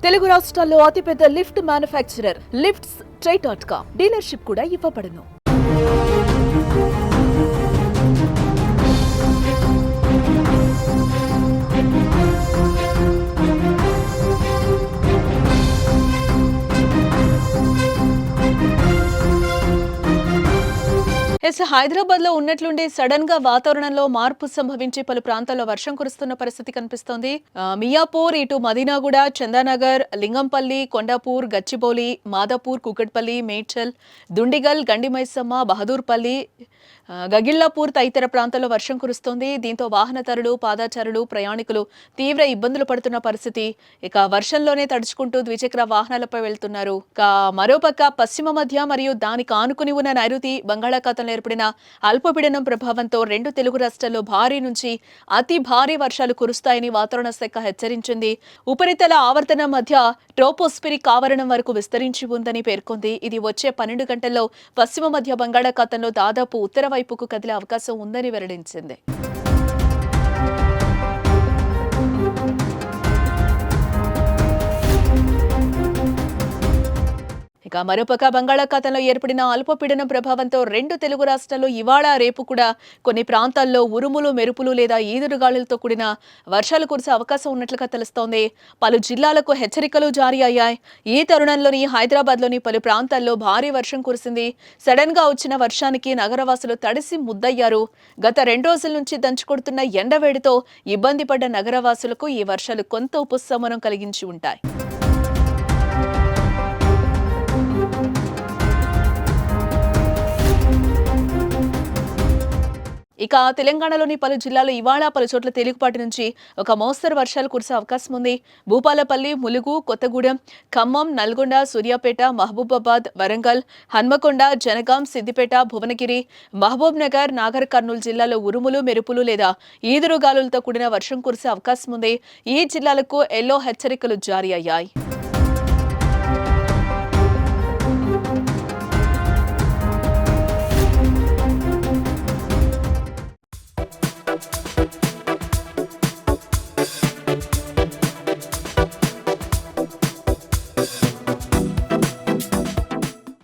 తెలుగు రాష్ట్రాల్లో అతిపెద్ద lift manufacturer lifts ట్రై.com dealership కూడా ఇవ్వబడును. హైదరాబాద్ లో ఉన్నట్లుండి సడన్ గా వాతావరణంలో మార్పు సంభవించి పలు ప్రాంతాల్లో వర్షం కురుస్తున్న పరిస్థితి కనిపిస్తోంది. మియాపూర్, ఇటు మదీనాగూడ, చందానగర్, లింగంపల్లి, కొండాపూర్, గచ్చిబౌలి, మాదాపూర్, కుకట్పల్లి, మేడ్చల్, దుండిగల్, గండిమైసమ్మ, బహదూర్పల్లి, గగిళ్లాపూర్ తదితర ప్రాంతాల్లో వర్షం కురుస్తోంది. దీంతో వాహనదారులు, పాదాచారులు, ప్రయాణికులు తీవ్ర ఇబ్బందులు పడుతున్న పరిస్థితి. ఇక వర్షంలోనే తడుచుకుంటూ ద్విచక్ర వాహనాలపై వెళ్తున్నారు. ఇక మరోపక్క పశ్చిమ మధ్య మరియు దానికి ఆనుకుని ఉన్న నైరుతి బంగాళాఖాతంలో ఏర్పడిన అల్పపీడనం ప్రభావంతో రెండు తెలుగు రాష్ట్రాల్లో భారీ నుంచి అతి భారీ వర్షాలు కురుస్తాయని వాతావరణ శాఖ హెచ్చరించింది. ఉపరితల ఆవర్తనం మధ్య ట్రోపోస్ఫిరిక్ ఆవరణం వరకు విస్తరించి ఉందని పేర్కొంది. ఇది వచ్చే 12 గంటల్లో పశ్చిమ మధ్య బంగాళాఖాతంలో దాదాపు ఉత్తర వైపుకు కదిలే అవకాశం ఉందని వెల్లడించింది. ఇక మరోపక్క బంగాళాఖాతంలో ఏర్పడిన అల్పపీడనం ప్రభావంతో రెండు తెలుగు రాష్ట్రాల్లో ఇవాళ రేపు కూడా కొన్ని ప్రాంతాల్లో ఉరుములు, మెరుపులు లేదా ఈదురుగాలులతో కూడిన వర్షాలు కురిసే అవకాశం ఉన్నట్లుగా తెలుస్తోంది. పలు జిల్లాలకు హెచ్చరికలు జారీ అయ్యాయి. ఈ తరుణంలోని హైదరాబాద్లోని పలు ప్రాంతాల్లో భారీ వర్షం కురిసింది. సడన్ గా వచ్చిన వర్షానికి నగరవాసులు తడిసి ముద్దయ్యారు. గత 2 రోజుల నుంచి దంచుకొడుతున్న ఎండవేడితో ఇబ్బంది పడ్డ నగరవాసులకు ఈ వర్షాలు కొంత ఉపశమనం కలిగించి ఉంటాయి. ఇక తెలంగాణలోని పలు జిల్లాల్లో ఇవాళ పలు చోట్ల తేలికపాటి నుంచి ఒక మోస్తరు వర్షాలు కురిసే అవకాశం ఉంది. భూపాలపల్లి, ములుగు, కొత్తగూడెం, ఖమ్మం, నల్గొండ, సూర్యాపేట, మహబూబాబాద్, వరంగల్, హన్మకొండ, జనగాం, సిద్దిపేట, భువనగిరి, మహబూబ్ నగర్, నాగర్ కర్నూలు జిల్లాలో ఉరుములు, మెరుపులు లేదా ఈదురుగాలులతో కూడిన వర్షం కురిసే అవకాశం ఉంది. ఈ జిల్లాలకు ఎల్లో హెచ్చరికలు జారీ అయ్యాయి.